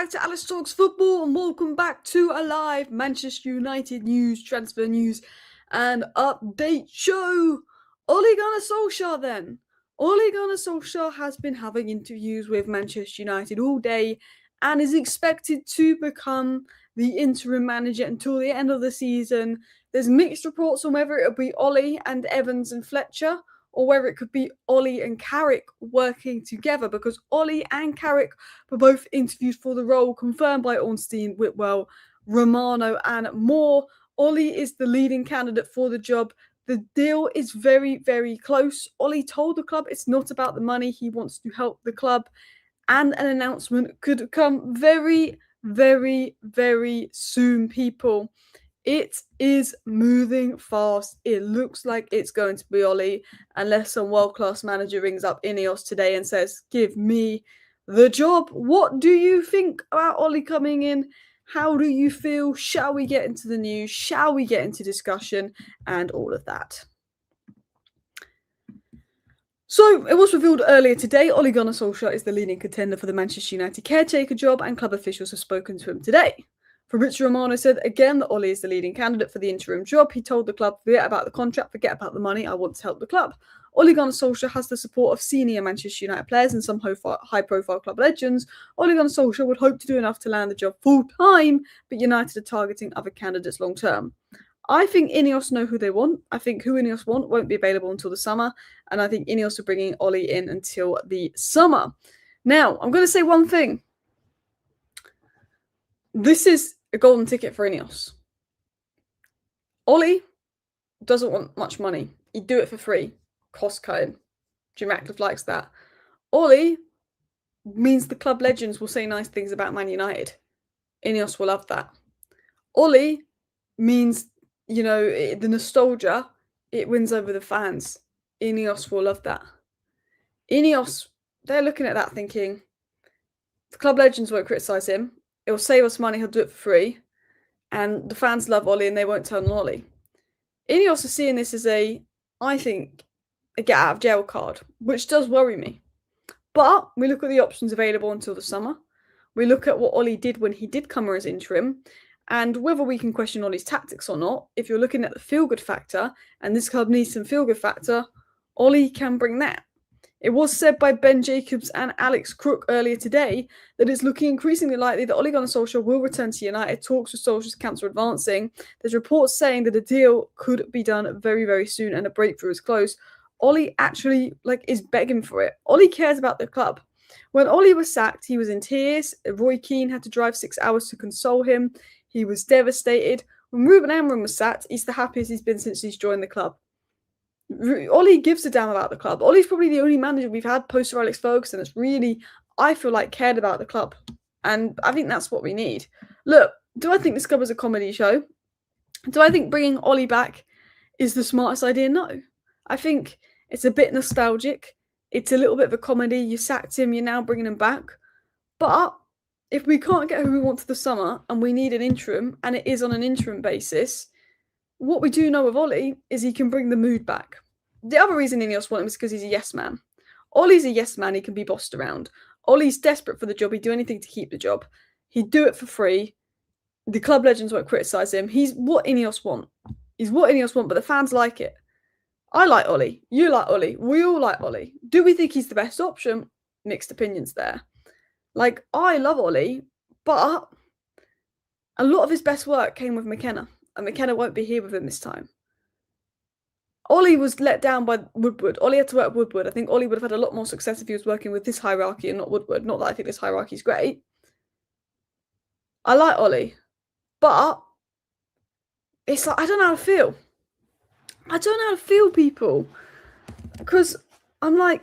back to Alice Talks Football and welcome back to a live Manchester United news, transfer news and update show. Ole Gunnar Solskjaer then. Ole Gunnar Solskjaer has been having interviews with Manchester United all day and is expected to become the interim manager until the end of the season. There's mixed reports on whether it'll be Ole and Evans and Fletcher, or whether it could be Ole and Carrick working together, because Ole and Carrick were both interviewed for the role, confirmed by Ornstein, Whitwell, Romano and more. Ole is the leading candidate for the job. The deal is very, very close. Ole told the club it's not about the money. He wants to help the club, and an announcement could come very, very, very soon, people. It is moving fast. It looks like it's going to be Ole, unless some world-class manager rings up INEOS today and says, give me the job. What do you think about Ole coming in? How do you feel? Shall we get into the news? Shall we get into discussion? And all of that. So, it was revealed earlier today, Ole Gunnar Solskjaer is the leading contender for the Manchester United caretaker job, and club officials have spoken to him today. Fabrizio Romano said again that Ole is the leading candidate for the interim job. He told the club, forget about the contract, forget about the money, I want to help the club. Ole Gunnar Solskjaer has the support of senior Manchester United players and some high-profile club legends. Ole Gunnar Solskjaer would hope to do enough to land the job full-time, but United are targeting other candidates long-term. I think INEOS know who they want. I think who INEOS want won't be available until the summer, and I think INEOS are bringing Ole in until the summer. Now, I'm going to say one thing. This is a golden ticket for INEOS. Ole doesn't want much money. He'd do it for free. Cost cutting. Jim Ratcliffe likes that. Ole means the club legends will say nice things about Man United. INEOS will love that. Ole means, you know, the nostalgia, it wins over the fans. INEOS will love that. INEOS, they're looking at that thinking, the club legends won't criticise him. It'll save us money, he'll do it for free. And the fans love Ole and they won't turn on Ole. INEOS are seeing this as I think, a get out of jail card, which does worry me. But we look at the options available until the summer. We look at what Ole did when he did come as interim, and whether we can question Ole's tactics or not. If you're looking at the feel-good factor, and this club needs some feel-good factor, Ole can bring that. It was said by Ben Jacobs and Alex Crook earlier today that it's looking increasingly likely that Ole Gunnar Solskjaer will return to United. Talks with Solskjaer's camps are advancing. There's reports saying that a deal could be done very, very soon and a breakthrough is close. Ole actually is begging for it. Ole cares about the club. When Ole was sacked, he was in tears. Roy Keane had to drive 6 hours to console him. He was devastated. When Ruben Amorim was sacked, he's the happiest he's been since he's joined the club. Ole gives a damn about the club. Ole's probably the only manager we've had post Sir Alex Ferguson that's really, I feel like, cared about the club. And I think that's what we need. Look, do I think this club is a comedy show? Do I think bringing Ole back is the smartest idea? No. I think it's a bit nostalgic. It's a little bit of a comedy. You sacked him, you're now bringing him back. But if we can't get who we want for the summer and we need an interim, and it is on an interim basis, what we do know of Ole is he can bring the mood back. The other reason INEOS want him is because he's a yes man. Ole's a yes man, he can be bossed around. Ole's desperate for the job, he'd do anything to keep the job. He'd do it for free. The club legends won't criticise him. He's what INEOS want. He's what INEOS want, but the fans like it. I like Ole. You like Ole. We all like Ole. Do we think he's the best option? Mixed opinions there. I love Ole, but a lot of his best work came with McKenna, and McKenna won't be here with him this time. Ole was let down by Woodward. Ole had to work with Woodward. I think Ole would have had a lot more success if he was working with this hierarchy and not Woodward. Not that I think this hierarchy is great. I like Ole, but it's I don't know how to feel. I don't know how to feel, people, because I'm I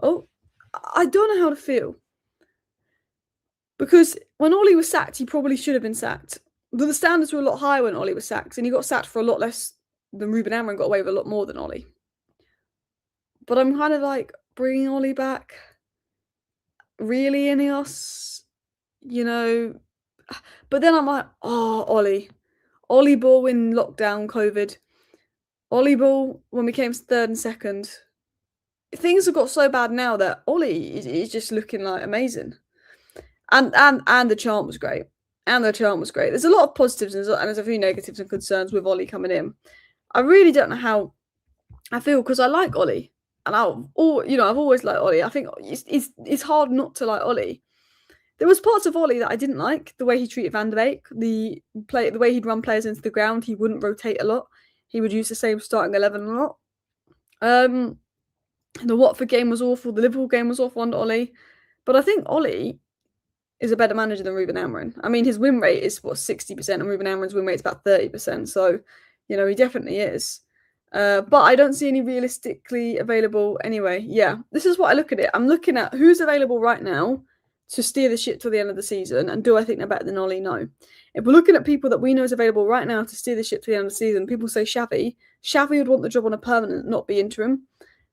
don't know how to feel. Because when Ole was sacked, he probably should have been sacked. But the standards were a lot higher when Ole was sacked, and he got sacked for a lot less than Ruben Amorim got away with a lot more than Ole. But I'm kind of bringing Ole back. Really, INEOS? You know? But then I'm Ole. Ole ball in lockdown, COVID. Ole ball when we came third and second. Things have got so bad now that Ole is just looking amazing. And the chant was great. And the chant was great. There's a lot of positives and there's a few negatives and concerns with Ole coming in. I really don't know how I feel because I like Ole. And I've always liked Ole. I think it's hard not to like Ole. There was parts of Ole that I didn't like. The way he treated Van de Beek, the way he'd run players into the ground. He wouldn't rotate a lot. He would use the same starting 11 a lot. The Watford game was awful. The Liverpool game was awful under Ole. But I think Ole is a better manager than Ruben Amorim. I mean, his win rate is 60%, and Ruben Amorim's win rate is about 30%. So, he definitely is. But I don't see any realistically available anyway. Yeah, this is what I look at it. I'm looking at who's available right now to steer the ship till the end of the season, and do I think they're better than Ole? No. If we're looking at people that we know is available right now to steer the ship to the end of the season, people say Xavi. Xavi would want the job on a permanent, not be interim.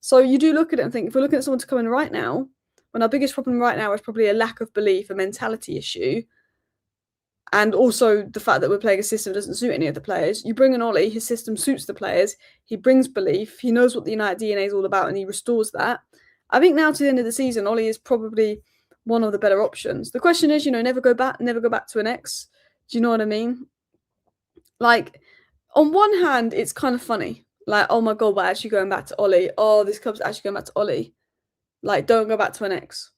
So you do look at it and think, if we're looking at someone to come in right now, when our biggest problem right now is probably a lack of belief, a mentality issue, and also the fact that we're playing a system that doesn't suit any of the players, you bring in Ole, his system suits the players, he brings belief, he knows what the United DNA is all about, and he restores that. I think now to the end of the season, Ole is probably one of the better options. The question is, never go back to an ex. Do you know what I mean? Like, on one hand, it's kind of funny. Like, oh my God, we're actually going back to Ole. Oh, this club's actually going back to Ole. Like, don't go back to an ex.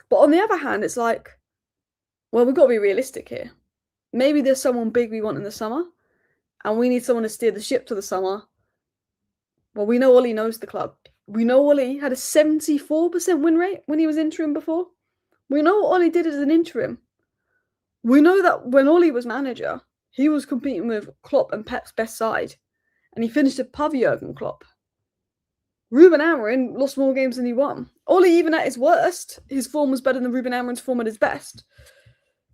But on the other hand, it's like, well, we've got to be realistic here. Maybe there's someone big we want in the summer, and we need someone to steer the ship to the summer. Well, we know Ole knows the club. We know Ole had a 74% win rate when he was interim before. We know what Ole did as an interim. We know that when Ole was manager, he was competing with Klopp and Pep's best side, and he finished above Jurgen Klopp. Ruben Amorim lost more games than he won. Ole, even at his worst, his form was better than Ruben Amorim's form at his best.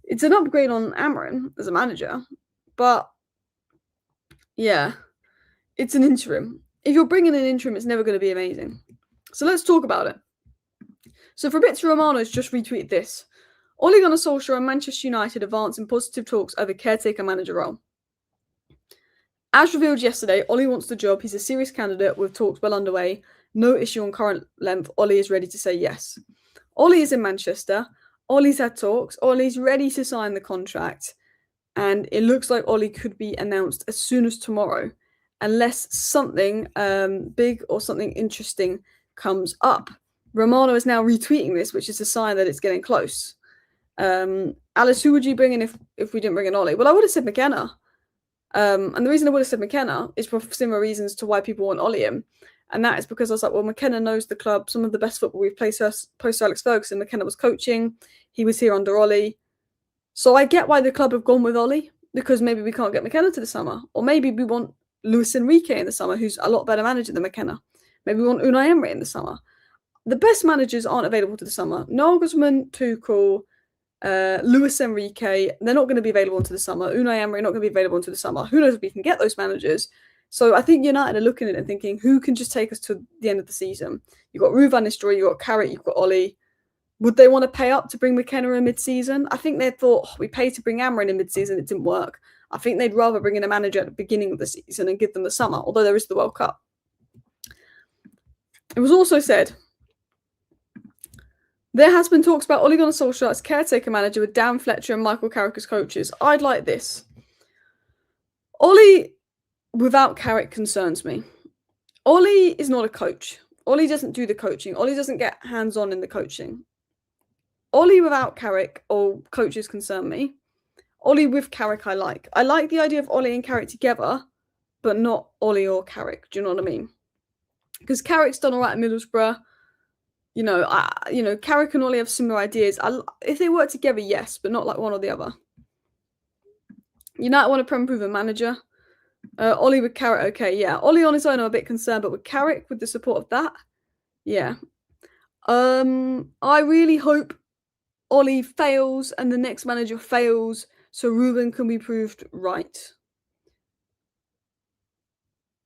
It's an upgrade on Amorim as a manager, but yeah, it's an interim. If you're bringing an interim, it's never going to be amazing. So let's talk about it. So Fabrizio Romano has just retweeted this. Ole Gunnar Solskjaer and Manchester United advance in positive talks over caretaker manager role. As revealed yesterday, Ole wants the job. He's a serious candidate with talks well underway. No issue on current length. Ole is ready to say yes. Ole is in Manchester. Ole's had talks. Ole's ready to sign the contract. And it looks like Ole could be announced as soon as tomorrow, unless something big or something interesting comes up. Romano is now retweeting this, which is a sign that it's getting close. Alice, who would you bring in if we didn't bring in Ole? Well, I would have said McKenna. And the reason I would have said McKenna is for similar reasons to why people want Ole in. And that is because I was like, well, McKenna knows the club. Some of the best football we've played post Alex Ferguson. McKenna was coaching. He was here under Ole. So I get why the club have gone with Ole, because maybe we can't get McKenna to the summer. Or maybe we want Luis Enrique in the summer, who's a lot better manager than McKenna. Maybe we want Unai Emery in the summer. The best managers aren't available to the summer. Nagelsmann, Tuchel, Luis Enrique, they're not going to be available into the summer. Unai Emery not going to be available into the summer. Who knows if we can get those managers? So I think United are looking at it and thinking, who can just take us to the end of the season? You've got Ruben van Nistelrooy, you've got Carrick, you've got Ole. Would they want to pay up to bring McKenna in mid-season? I think they thought, we paid to bring Amorim in mid-season, it didn't work. I think they'd rather bring in a manager at the beginning of the season and give them the summer, although there is the World Cup. It was also said, there has been talks about Ole Gunnar Solskjaer as caretaker manager with Dan Fletcher and Michael Carrick as coaches. I'd like this. Ole without Carrick concerns me. Ole is not a coach. Ole doesn't do the coaching. Ole doesn't get hands-on in the coaching. Ole without Carrick or coaches concern me. Ole with Carrick I like. I like the idea of Ole and Carrick together, but not Ole or Carrick. Do you know what I mean? Because Carrick's done all right at Middlesbrough. Carrick and Ole have similar ideas. If they work together, yes, but not like one or the other. United want to prove a manager. Ole with Carrick, okay, yeah. Ole on his own, I'm a bit concerned, but with Carrick, with the support of that, yeah. I really hope Ole fails and the next manager fails so Ruben can be proved right.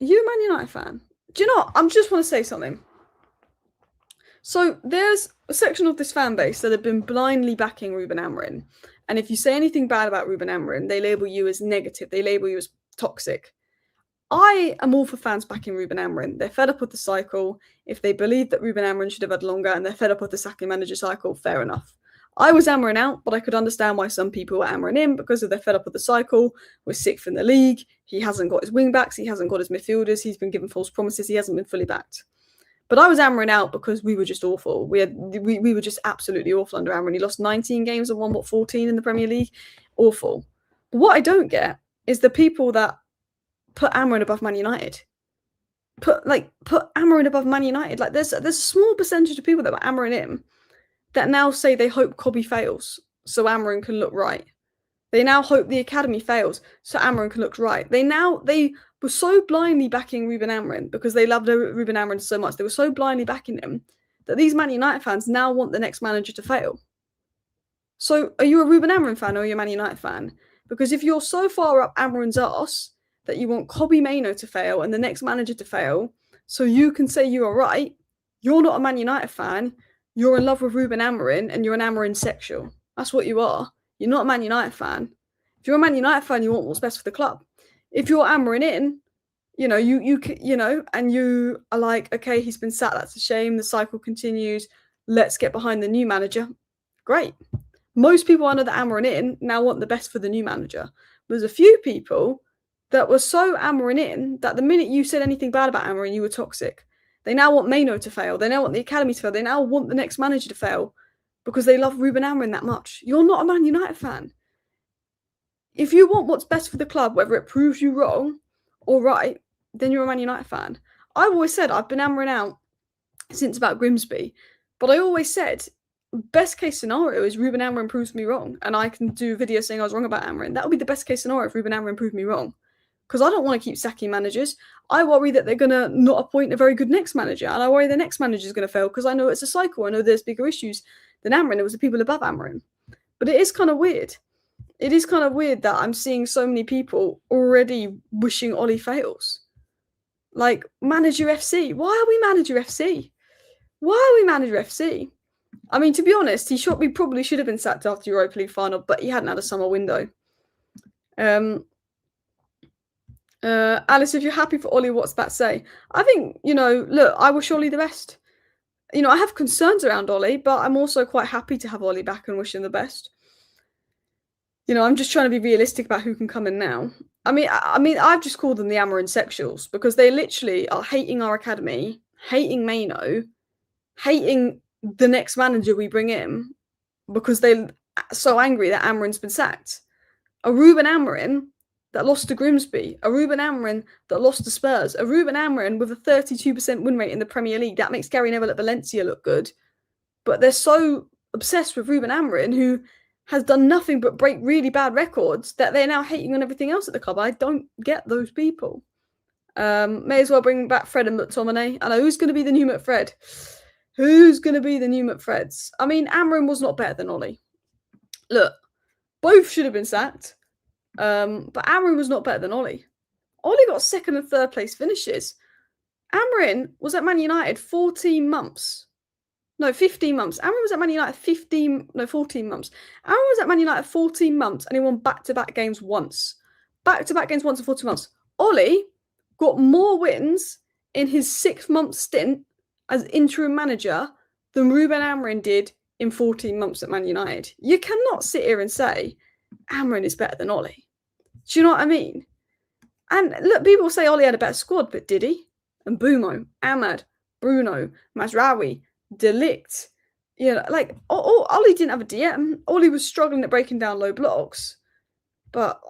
Are you a Man United fan? Do you know what? I just want to say something. So there's a section of this fan base that have been blindly backing Ruben Amorim. And if you say anything bad about Ruben Amorim, they label you as negative. They label you as toxic. I am all for fans backing Ruben Amorim. They're fed up with the cycle. If they believe that Ruben Amorim should have had longer and they're fed up with the sacking manager cycle, fair enough. I was hammering out, but I could understand why some people were hammering in because they're fed up with the cycle. We're 6th in the league. He hasn't got his wing backs. He hasn't got his midfielders. He's been given false promises. He hasn't been fully backed. But I was hammering out because we were just awful. We were just absolutely awful under Amorim. He lost 19 games and won 14 in the Premier League. Awful. But what I don't get is the people that put Amorim above Man United. Put Amorim above Man United. Like there's a small percentage of people that were Amorim in that now say they hope Cobby fails so Amorim can look right. They now hope the academy fails so Amorim can look right. They were so blindly backing Ruben Amorim because they loved Ruben Amorim so much. They were so blindly backing him that these Man United fans now want the next manager to fail. So are you a Ruben Amorim fan or are you a Man United fan? Because if you're so far up Amorim's arse that you want Cobby Mainoo to fail and the next manager to fail so you can say you are right, you're not a Man United fan. You're in love with Ruben Amorim and you're an Amorim sexual. That's what you are. You're not a Man United fan. If you're a Man United fan, you want what's best for the club. If you're Amorim in, and you are like, okay, he's been sacked, that's a shame, the cycle continues, let's get behind the new manager. Great. Most people under the Amorim in now want the best for the new manager. There's a few people that were so Amorim in that the minute you said anything bad about Amorim, you were toxic. They now want Mainoo to fail. They now want the academy to fail. They now want the next manager to fail because they love Ruben Amorim that much. You're not a Man United fan. If you want what's best for the club, whether it proves you wrong or right, then you're a Man United fan. I've always said I've been hammering out since about Grimsby, but I always said best case scenario is Ruben Amorim proves me wrong and I can do a video saying I was wrong about Amorim. That would be the best case scenario if Ruben Amorim proved me wrong. Because I don't want to keep sacking managers. I worry that they're going to not appoint a very good next manager. And I worry the next manager is going to fail because I know it's a cycle. I know there's bigger issues than Amorim. It was the people above Amorim. But it is kind of weird. It is kind of weird that I'm seeing so many people already wishing Ole fails. Like, Manager FC. Why are we Manager FC? Why are we Manager FC? I mean, to be honest, he probably should have been sacked after the Europa League final, but he hadn't had a summer window. Alice, if you're happy for Ole, what's that say? I think, look, I wish Ole the best. I have concerns around Ole, but I'm also quite happy to have Ole back and wish him the best. I'm just trying to be realistic about who can come in now. I mean, I've just called them the Amorim sexuals because they literally are hating our academy, hating Mainoo, hating the next manager we bring in because they're so angry that Amorim's been sacked. A Ruben Amorim that lost to Grimsby, a Ruben Amorim that lost to Spurs, a Ruben Amorim with a 32% win rate in the Premier League. That makes Gary Neville at Valencia look good. But they're so obsessed with Ruben Amorim, who has done nothing but break really bad records, that they're now hating on everything else at the club. I don't get those people. May as well bring back Fred and McTominay. I know who's going to be the new McFred. Who's going to be the new McFreds? I mean, Amorim was not better than Ole. Look, both should have been sacked. But Amorim was not better than Ole. Ole got 2nd and 3rd place finishes. Amorim was at Man United 14 months. No, 15 months. Amorim was at Man United 14 months. Amorim was at Man United 14 months and he won back-to-back games once. Back-to-back games once in 14 months. Ole got more wins in his 6-month stint as interim manager than Ruben Amorim did in 14 months at Man United. You cannot sit here and say Amorim is better than Ole. Do you know what I mean? And look, people say Ole had a better squad, but did he? And Bumo, Ahmad, Bruno, Mazraoui, De Ligt. Ole didn't have a DM. Ole was struggling at breaking down low blocks. But,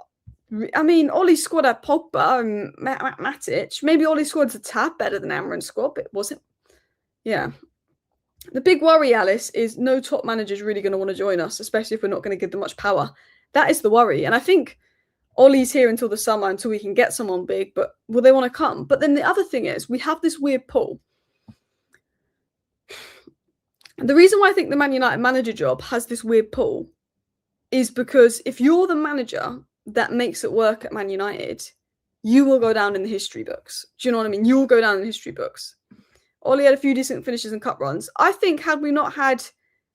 I mean, Ole's squad had Pogba and Matic. Maybe Ole's squad's a tad better than Amorim's squad, but was it? Yeah. The big worry, Alice, is no top manager's really going to want to join us, especially if we're not going to give them much power. That is the worry. And I think Ole's here until the summer, until we can get someone big, but will they want to come? But then the other thing is, we have this weird pull. The reason why I think the Man United manager job has this weird pull is because if you're the manager that makes it work at Man United, you will go down in the history books. Do you know what I mean? You will go down in the history books. Ole had a few decent finishes and cup runs. I think had we not had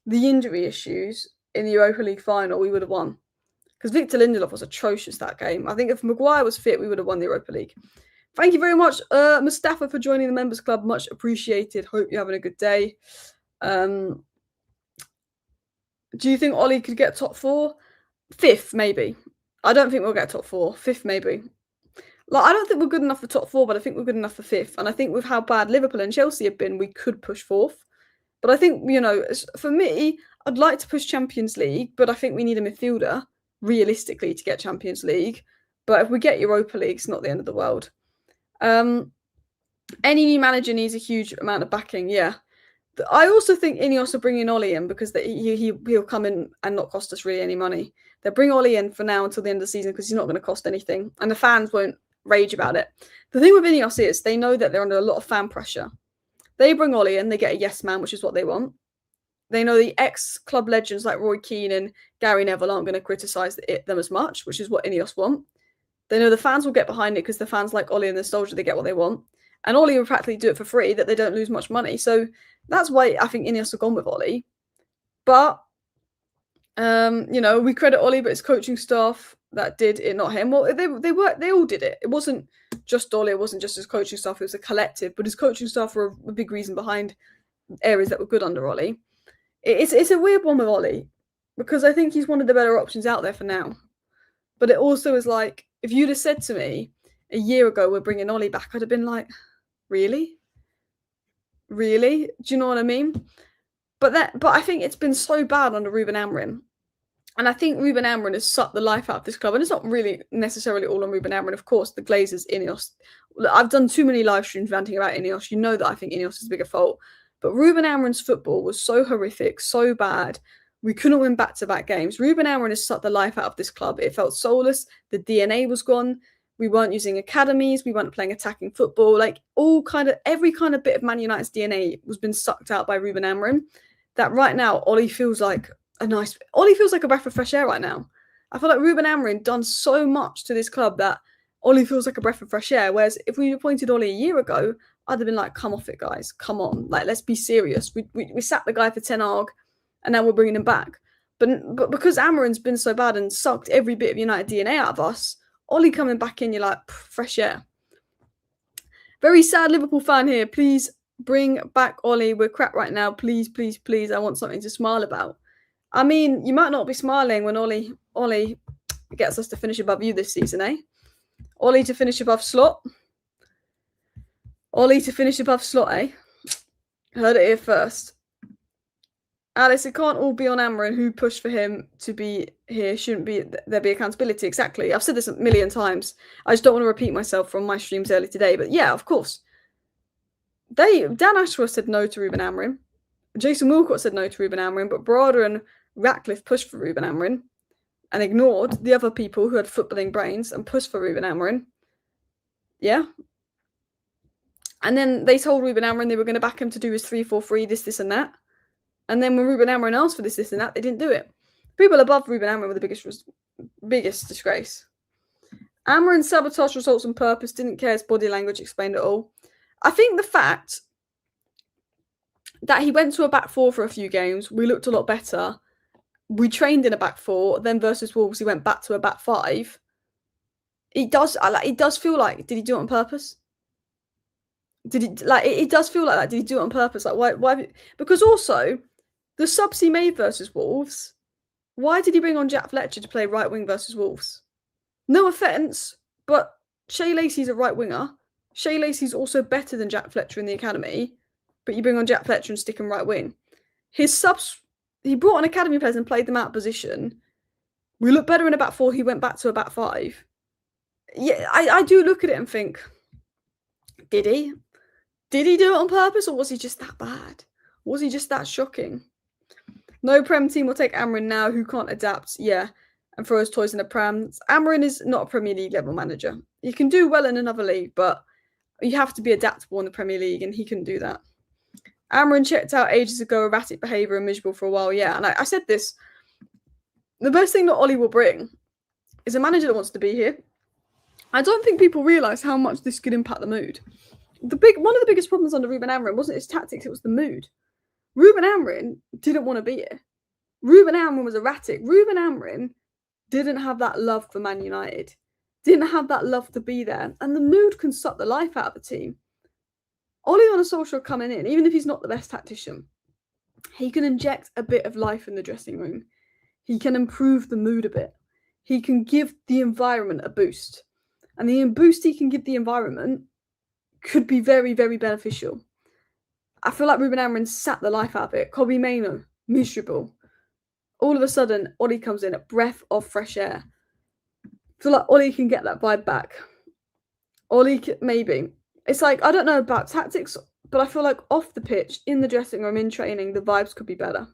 the injury issues in the Europa League final, we would have won. Because Victor Lindelof was atrocious that game. I think if Maguire was fit, we would have won the Europa League. Thank you very much, Mustafa, for joining the Members Club. Much appreciated. Hope you're having a good day. Do you think Ole could get top 4? 5th, maybe. I don't think we'll get top 4. 5th, maybe. Like, I don't think we're good enough for top 4, but I think we're good enough for 5th. And I think with how bad Liverpool and Chelsea have been, we could push 4th. But I think, for me, I'd like to push Champions League, but I think we need a midfielder, realistically, to get Champions League. But if we get Europa League, it's not the end of the world. Any new manager needs a huge amount of backing, yeah. I also think INEOS are bringing Ole in because he'll come in and not cost us really any money. They'll bring Ole in for now until the end of the season because he's not going to cost anything, and the fans won't rage about it. The thing with INEOS is they know that they're under a lot of fan pressure. They bring Ole in, they get a yes man, which is what they want. They know the ex-club legends like Roy Keane and Gary Neville aren't going to criticise them as much, which is what INEOS want. They know the fans will get behind it because the fans like Ole and the nostalgia, they get what they want. And Ole will practically do it for free, that they don't lose much money. So that's why I think INEOS have gone with Ole. But, we credit Ole, but it's coaching staff that did it, not him. Well, they all did it. It wasn't just Ole, it wasn't just his coaching staff, it was a collective. But his coaching staff were a big reason behind areas that were good under Ole. It's a weird one with Ole, because I think he's one of the better options out there for now. But it also is like, if you'd have said to me a year ago, we're bringing Ole back, I'd have been like, really? Really? Do you know what I mean? But I think it's been so bad under Ruben Amorim. And I think Ruben Amorim has sucked the life out of this club. And it's not really necessarily all on Ruben Amorim. Of course, the Glazers, INEOS. I've done too many live streams ranting about INEOS. You know that I think INEOS is a bigger fault. But Ruben Amorim's football was so horrific, so bad. We couldn't win back-to-back games. Ruben Amorim has sucked the life out of this club. It felt soulless. The DNA was gone. We weren't using academies. We weren't playing attacking football. Like every kind of bit of Man United's DNA was been sucked out by Ruben Amorim. That right now, Ole feels like a breath of fresh air right now. I feel like Ruben Amorim done so much to this club that Ole feels like a breath of fresh air. Whereas if we appointed Ole a year ago, I'd have been like, come off it, guys. Come on. Like, let's be serious. We sacked the guy for Ten Hag, and now we're bringing him back. But because Amorim's been so bad and sucked every bit of United DNA out of us, Ole coming back in, you're like, fresh air. Very sad Liverpool fan here. Please bring back Ole. We're crap right now. Please, please, please. I want something to smile about. I mean, you might not be smiling when Ole gets us to finish above you this season, eh? Ole to finish above Slot. Ole to finish above Slot, eh? Heard it here first. Alice, it can't all be on Amorim. Who pushed for him to be here? Shouldn't there be accountability? Exactly. I've said this a million times. I just don't want to repeat myself from my streams early today. But yeah, of course. Dan Ashworth said no to Ruben Amorim. Jason Wilcott said no to Ruben Amorim. But Barada and Ratcliffe pushed for Ruben Amorim and ignored the other people who had footballing brains and pushed for Ruben Amorim. Yeah. And then they told Ruben Amorim they were going to back him to do his 3-4-3, this, and that. And then when Ruben Amorim asked for this, and that, they didn't do it. People above Ruben Amorim were the biggest disgrace. Amorim sabotaged results on purpose, didn't care his body language explained it all. I think the fact that he went to a back four for a few games, we looked a lot better. We trained in a back four, then versus Wolves, he went back to a back five. It does feel like, did he do it on purpose? It does feel like that. Did he do it on purpose? Like, why? Because also, the subs he made versus Wolves, why did he bring on Jack Fletcher to play right wing versus Wolves? No offence, but Shea Lacey's a right winger. Shea Lacey's also better than Jack Fletcher in the academy, but you bring on Jack Fletcher and stick him right wing. His subs, he brought on academy players and played them out of position. We look better in a back four. He went back to a back five. Yeah, I do look at it and think, did he? Did he do it on purpose, or was he just that bad? Was he just that shocking? No Prem team will take Amorim now, who can't adapt, yeah, and throw his toys in the Prem. Amorim is not a Premier League level manager. He can do well in another league, but you have to be adaptable in the Premier League, and he couldn't do that. Amorim checked out ages ago, erratic behaviour and miserable for a while, yeah, and I said this. The best thing that Ole will bring is a manager that wants to be here. I don't think people realise how much this could impact the mood. One of the biggest problems under Ruben Amorim wasn't his tactics, it was the mood. Ruben Amorim didn't want to be here. Ruben Amorim was erratic. Ruben Amorim didn't have that love for Man United. Didn't have that love to be there. And the mood can suck the life out of the team. Ole Gunnar Solskjaer coming in, even if he's not the best tactician, He can inject a bit of life in the dressing room. He can improve the mood a bit. He can give the environment a boost. And the boost he can give the environment could be very, very beneficial. I feel like Ruben Amorim sat the life out of it. Kobbie Mainoo, miserable. All of a sudden, Ole comes in, a breath of fresh air. I feel like Ole can get that vibe back. Ole, maybe. It's like, I don't know about tactics, but I feel like off the pitch, in the dressing room, in training, the vibes could be better.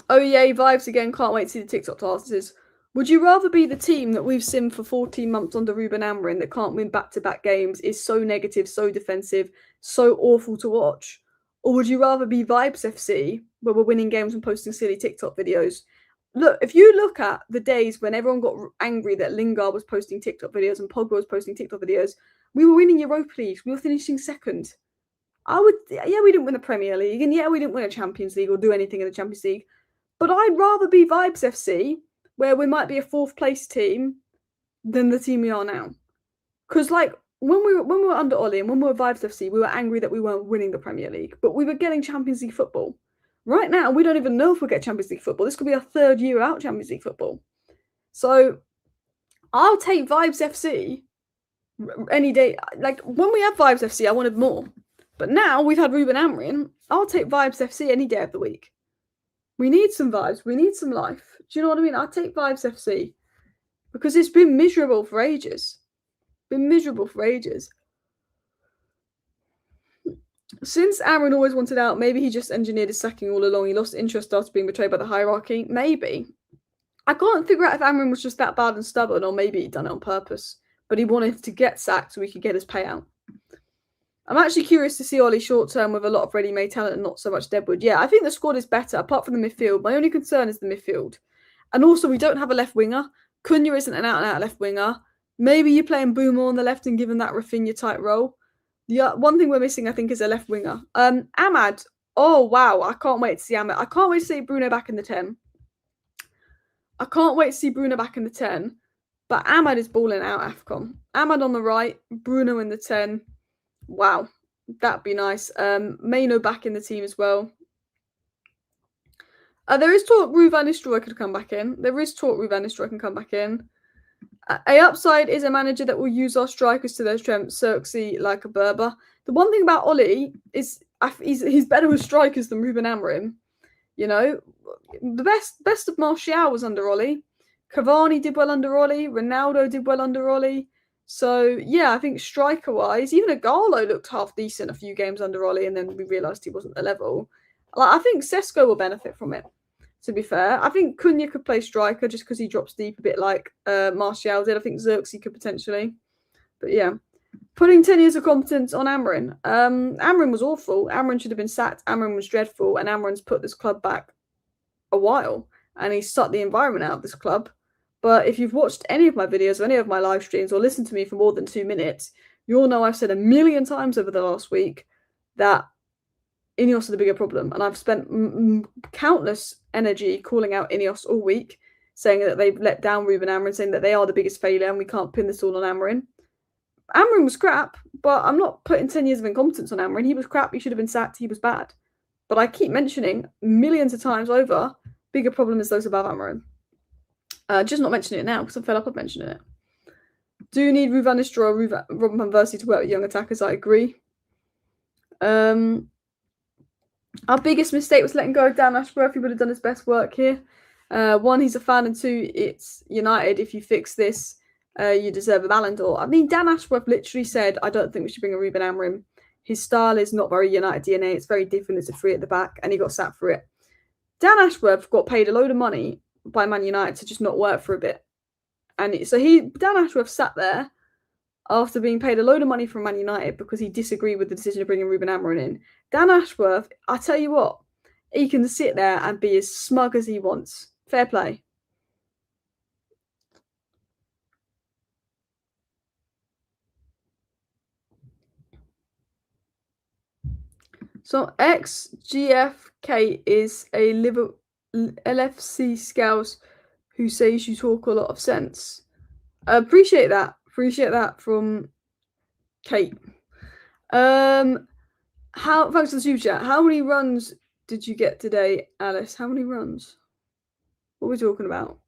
Oh yeah, vibes again. Can't wait to see the TikTok dances. Would you rather be the team that we've seen for 14 months under Ruben Amorim that can't win back-to-back games, is so negative, so defensive, so awful to watch? Or would you rather be Vibes FC, where we're winning games and posting silly TikTok videos? Look, if you look at the days when everyone got angry that Lingard was posting TikTok videos and Pogba was posting TikTok videos, we were winning Europa League. We were finishing second. We didn't win the Premier League, and yeah, we didn't win a Champions League or do anything in the Champions League. But I'd rather be Vibes FC, where we might be a fourth place team, than the team we are now. Because like when we were under Ole and when we were Vibes FC, we were angry that we weren't winning the Premier League, but we were getting Champions League football. Right now, we don't even know if we'll get Champions League football. This could be our third year out Champions League football. So I'll take Vibes FC any day. Like when we had Vibes FC, I wanted more. But now we've had Ruben Amorim, I'll take Vibes FC any day of the week. We need some vibes. We need some life. Do you know what I mean? I'll take Vibes FC because it's been miserable for ages. Since Aaron always wanted out, maybe he just engineered his sacking all along. He lost interest after being betrayed by the hierarchy. Maybe. I can't figure out if Aaron was just that bad and stubborn or maybe he'd done it on purpose. But he wanted to get sacked so he could get his payout. I'm actually curious to see Ole short term with a lot of ready-made talent and not so much deadwood. Yeah, I think the squad is better, apart from the midfield. My only concern is the midfield. And also, we don't have a left winger. Cunha isn't an out-and-out left winger. Maybe you're playing Boomer on the left and giving that Rafinha-type role. The one thing we're missing, I think, is a left winger. Ahmad. Oh, wow. I can't wait to see Ahmad. I can't wait to see Bruno back in the 10. But Ahmad is balling out AFCON. Ahmad on the right, Bruno in the 10. Wow, that'd be nice. Mainoo back in the team as well. There is talk Ruben van Nistelrooy could come back in. Can come back in. A upside is a manager that will use our strikers to their strengths, Xerxes like a Berber. The one thing about Ole is he's better with strikers than Ruben Amorim. You know, the best of Martial was under Ole. Cavani did well under Ole. Ronaldo did well under Ole. So, yeah, I think striker-wise, even Igalo looked half decent a few games under Ole, and then we realised he wasn't the level. Like, I think Sesko will benefit from it, to be fair. I think Cunha could play striker just because he drops deep a bit like Martial did. I think Xerxes could potentially. But, yeah. Putting 10 years of competence on Amorim. Amorim was awful. Amorim should have been sacked. Amorim was dreadful. And Amorim's put this club back a while. And he's sucked the environment out of this club. But if you've watched any of my videos or any of my live streams or listened to me for more than 2 minutes, you'll know I've said a million times over the last week that INEOS is the bigger problem. And I've spent countless energy calling out INEOS all week, saying that they've let down Ruben Amorim, saying that they are the biggest failure and we can't pin this all on Amorim. Amorim was crap, but I'm not putting 10 years of incompetence on Amorim. He was crap. He should have been sacked. He was bad. But I keep mentioning millions of times over, bigger problem is those above Amorim. Just not mentioning it now because I'm fed up of mentioning it. Do you need Ruben van Nistelrooy or Robin van Persie to work with young attackers? I agree. Our biggest mistake was letting go of Dan Ashworth. He would have done his best work here. 1, he's a fan, and 2, it's United. If you fix this, you deserve a Ballon d'Or. I mean, Dan Ashworth literally said, I don't think we should bring a Ruben Amorim. His style is not very United DNA. It's very different. It's a 3 at the back, and he got sacked for it. Dan Ashworth got paid a load of money by Man United to just not work for a bit. And so Dan Ashworth sat there after being paid a load of money from Man United because he disagreed with the decision of bringing Ruben Amorim in. Dan Ashworth, I tell you what, he can sit there and be as smug as he wants. Fair play. So XGFK is a LFC scout who says you talk a lot of sense. Appreciate that. Appreciate that from Kate. Thanks for the super chat. How many runs did you get today, Alice? How many runs? What are we talking about?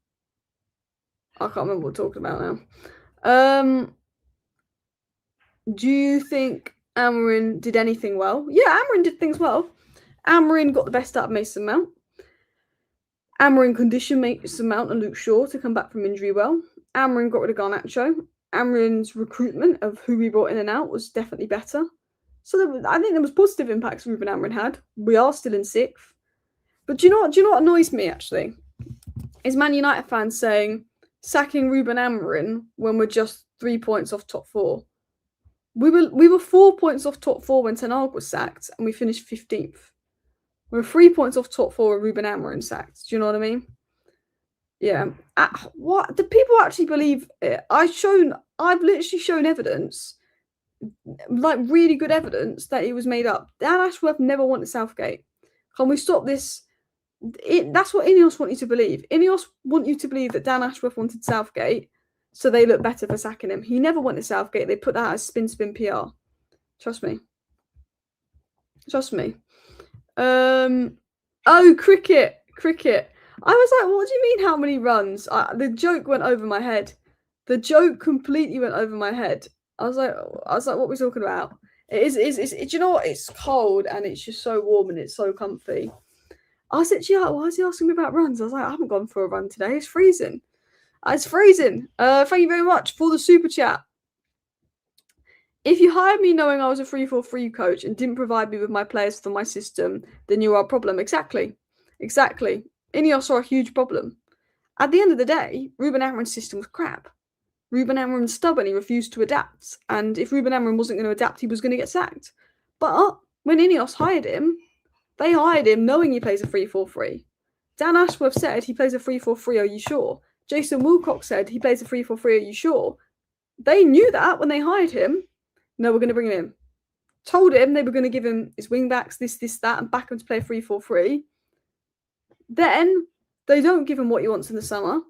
I can't remember what we're talking about now. Do you think Amorim did anything well? Yeah, Amorim did things well. Amorim got the best out of Mason Mount. Amorim conditioned Mason Mount and Luke Shaw to come back from injury well. Amorim got rid of Garnacho. Amorim's recruitment of who we brought in and out was definitely better. So I think there was positive impacts Ruben Amorim had. We are still in 6th. But do you know what annoys me, actually? Is Man United fans saying, sacking Ruben Amorim when we're just 3 points off top 4. We were 4 points off top 4 when Ten Hag was sacked, and we finished 15th. We're 3 points off top 4 when Ruben Amorim sacked. Do you know what I mean? Yeah. What do people actually believe it? I've literally shown evidence, like really good evidence, that it was made up. Dan Ashworth never wanted Southgate. Can we stop this? That's what INEOS want you to believe. INEOS want you to believe that Dan Ashworth wanted Southgate, so they look better for sacking him. He never wanted Southgate. They put that as spin PR. Trust me. Oh, cricket. I was like, what do you mean, how many runs? The joke went over my head. The joke completely went over my head. I was like, what are we talking about? Do you know what? It's cold and it's just so warm and it's so comfy. I said, yeah, why is he asking me about runs? I was like, I haven't gone for a run today. It's freezing. Thank you very much for the super chat. If you hired me knowing I was a 3-4-3 coach and didn't provide me with my players for my system, then you are a problem. Exactly. INEOS are a huge problem. At the end of the day, Ruben Amorim's system was crap. Ruben Amorim's stubborn. He refused to adapt. And if Ruben Amorim wasn't going to adapt, he was going to get sacked. But when INEOS hired him, they hired him knowing he plays a 3-4-3. Dan Ashworth said he plays a 3-4-3, are you sure? Jason Wilcox said he plays a 3-4-3, are you sure? They knew that when they hired him. No, we're going to bring him in. Told him they were going to give him his wing backs, this, that, and back him to play 3-4-3. Then they don't give him what he wants in the summer.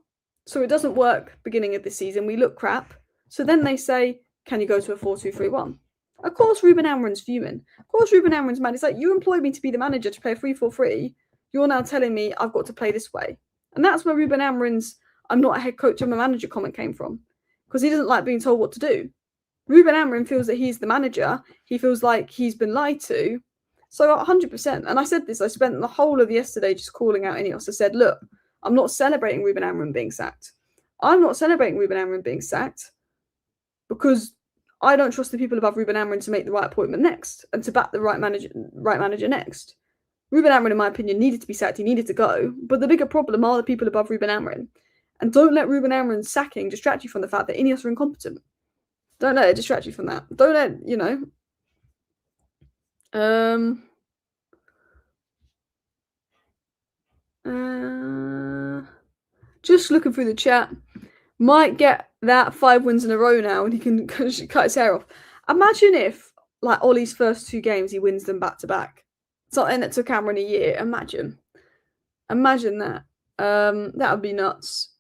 So it doesn't work beginning of the season. We look crap. So then they say, can you go to a 4-2-3-1? Of course, Ruben Amorim's fuming. Of course, Ruben Amorim's mad. It's like, you employed me to be the manager to play a 3-4-3. You're now telling me I've got to play this way. And that's where Ruben Amorim's I'm not a head coach, I'm a manager comment came from. Because he doesn't like being told what to do. Ruben Amorim feels that he's the manager. He feels like he's been lied to. So 100%. And I said this, I spent the whole of yesterday just calling out INEOS. I said, look, I'm not celebrating Ruben Amorim being sacked. I'm not celebrating Ruben Amorim being sacked because I don't trust the people above Ruben Amorim to make the right appointment next and to back the right manager next. Ruben Amorim, in my opinion, needed to be sacked. He needed to go. But the bigger problem are the people above Ruben Amorim. And don't let Ruben Amorim's sacking distract you from the fact that INEOS are incompetent. Don't let it distract you from that. Don't let, just looking through the chat. Might get that 5 wins in a row now and he can cut his hair off. Imagine if, like, Ollie's first 2 games, he wins them back to back. Something that took Amorim a year. Imagine that. That would be nuts.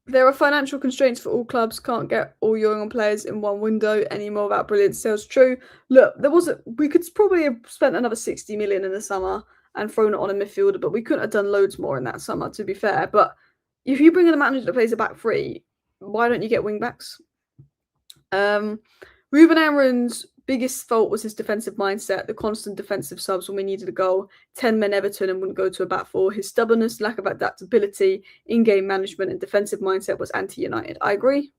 There are financial constraints for all clubs. Can't get all young players in one window anymore without brilliant sales. True. Look, we could probably have spent another 60 million in the summer and thrown it on a midfielder, but we couldn't have done loads more in that summer, to be fair. But if you bring in a manager that plays a back 3, why don't you get wing backs? Ruben Amorim's biggest fault was his defensive mindset, the constant defensive subs when we needed a goal, 10 men Everton and wouldn't go to a back 4. His stubbornness, lack of adaptability, in-game management and defensive mindset was anti-United. I agree.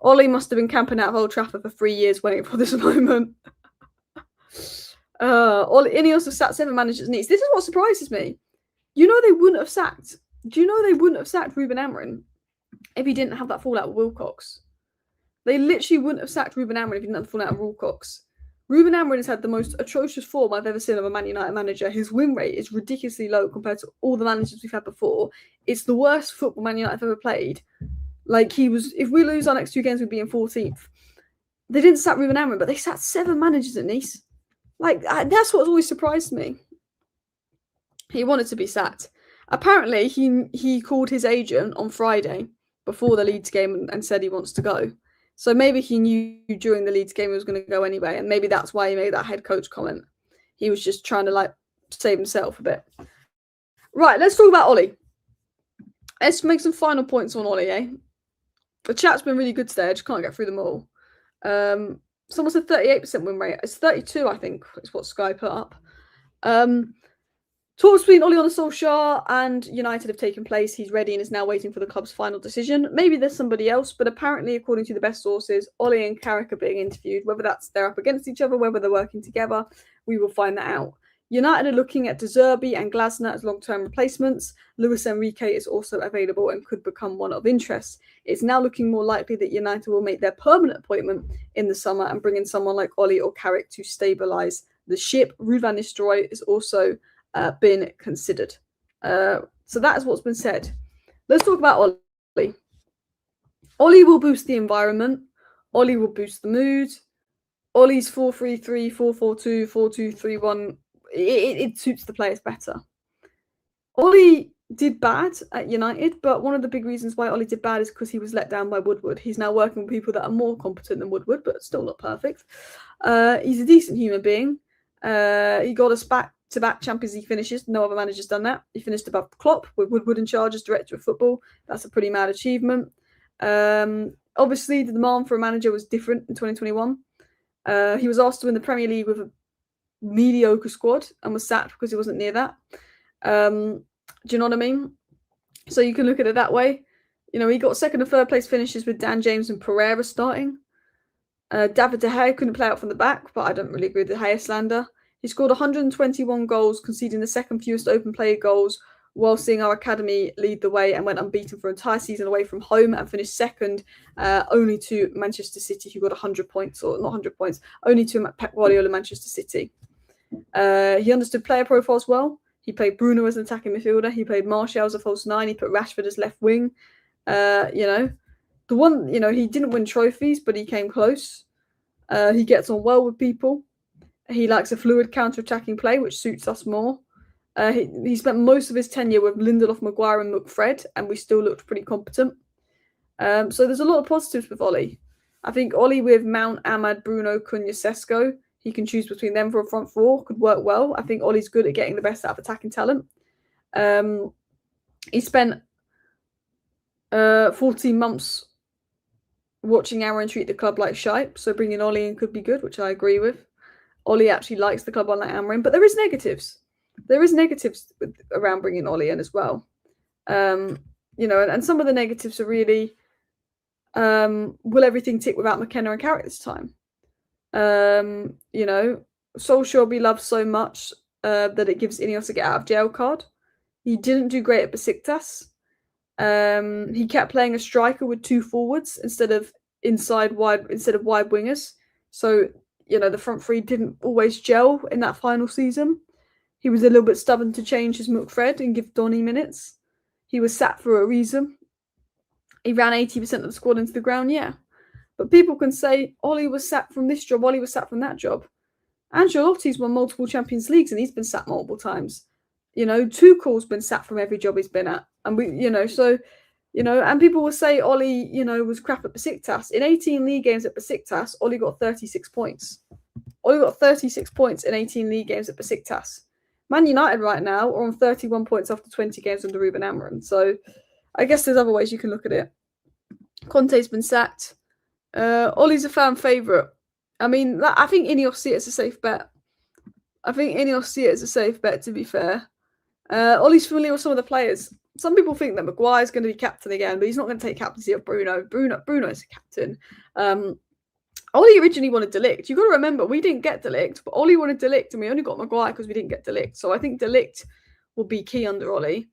Ollie must have been camping out of Old Trafford for 3 years waiting for this moment. INEOS have sacked 7 managers' needs. This is what surprises me. Do you know they wouldn't have sacked Ruben Amorim if he didn't have that fallout with Wilcox? They literally wouldn't have sacked Ruben Amorim if he didn't have the fallout with Wilcox. Ruben Amorim has had the most atrocious form I've ever seen of a Man United manager. His win rate is ridiculously low compared to all the managers we've had before. It's the worst football Man United have ever played. Like, if we lose our next 2 games, we'd be in 14th. They didn't sack Ruben Amorim, but they sacked 7 managers at Nice. Like, that's what's always surprised me. He wanted to be sacked. Apparently, he called his agent on Friday before the Leeds game and said he wants to go. So maybe he knew during the Leeds game he was going to go anyway, and maybe that's why he made that head coach comment. He was just trying to like save himself a bit. Right, let's talk about Ole. Let's make some final points on Ole, eh? The chat's been really good today. I just can't get through them all. Someone said 38% win rate. It's 32, I think, is what Sky put up. Talks between Ole Gunnar Solskjaer and United have taken place. He's ready and is now waiting for the club's final decision. Maybe there's somebody else, but apparently, according to the best sources, Ole and Carrick are being interviewed. Whether that's they're up against each other, whether they're working together, we will find that out. United are looking at De Zerbi and Glasner as long-term replacements. Luis Enrique is also available and could become one of interest. It's now looking more likely that United will make their permanent appointment in the summer and bring in someone like Ole or Carrick to stabilise the ship. Ruben van Nistelrooy is also been considered. So that is what's been said. Let's talk about Ole. Ole will boost the environment. Ole will boost the mood. Ole's 4-3-3, 4-4-2, 4-2-3-1. It suits the players better. Ole did bad at United, but one of the big reasons why Ole did bad is because he was let down by Woodward. He's now working with people that are more competent than Woodward, but still not perfect. He's a decent human being. He got us back-to-back Champions League finishes. No other manager's done that. He finished above Klopp with Woodward in charge as director of football. That's a pretty mad achievement. Obviously, the demand for a manager was different in 2021. He was asked to win the Premier League with a mediocre squad and was sacked because he wasn't near that. Do you know what I mean? So you can look at it that way. He got second and third place finishes with Dan James and Pereira starting. David De Gea couldn't play out from the back, but I don't really agree with the De Gea slander. He scored 121 goals, conceding the second fewest open play goals, while seeing our academy lead the way and went unbeaten for an entire season away from home and finished second only to Manchester City, who got 100 points, or not 100 points, only to Pep Guardiola, Manchester City. He understood player profiles well. He played Bruno as an attacking midfielder. He played Martial as a false nine. He put Rashford as left wing. The one, he didn't win trophies, but he came close. He gets on well with people. He likes a fluid counter-attacking play, which suits us more. He spent most of his tenure with Lindelof, Maguire and McFred, and we still looked pretty competent. So there's a lot of positives with Ole. I think Ole with Mount, Ahmad, Bruno, Cunha, Sesko, he can choose between them for a front four, could work well. I think Ole's good at getting the best out of attacking talent. He spent 14 months watching Aaron treat the club like shite, so bringing Ole in could be good, which I agree with. Ole actually likes the club unlike Amorim, but there is negatives. There is negatives around bringing Ole in as well. And some of the negatives are really, will everything tick without McKenna and Carrick this time? Solskjaer will be loved so much that it gives INEOS a get out of jail card. He didn't do great at Besiktas. He kept playing a striker with two forwards instead of wide wingers. So, the front three didn't always gel in that final season. He was a little bit stubborn to change his McFred and give Donny minutes. He was sacked for a reason. He ran 80% of the squad into the ground, yeah. But people can say, Ole was sacked from this job, Ole was sacked from that job. Ancelotti's won multiple Champions Leagues and he's been sacked multiple times. Tuchel's been sacked from every job he's been at. And and people will say Ole, was crap at Besiktas. In 18 league games at Besiktas, Ole got 36 points. Ole got 36 points in 18 league games at Besiktas. Man United right now are on 31 points after 20 games under Ruben Amorim. So I guess there's other ways you can look at it. Conte's been sacked. Ole's a fan favourite. I mean, I think INEOS see it as a safe bet. To be fair. Ole's familiar with some of the players. Some people think that Maguire's going to be captain again, but he's not going to take captaincy of Bruno. Bruno's a captain. Ole originally wanted De Ligt. You've got to remember, we didn't get De Ligt, but Ole wanted De Ligt, and we only got Maguire because we didn't get De Ligt. So I think De Ligt will be key under Ole.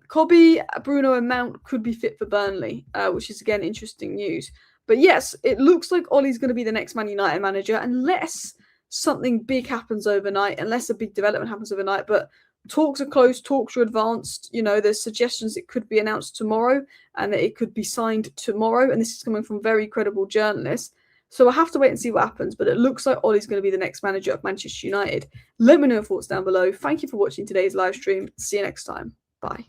Kobe, Bruno and Mount could be fit for Burnley, which is, again, interesting news. But yes, it looks like Ole's going to be the next Man United manager, unless something big happens overnight, unless a big development happens overnight. But talks are close, talks are advanced. There's suggestions it could be announced tomorrow and that it could be signed tomorrow. And this is coming from very credible journalists. So I have to wait and see what happens. But it looks like Ole's going to be the next manager of Manchester United. Let me know your thoughts down below. Thank you for watching today's live stream. See you next time. Bye.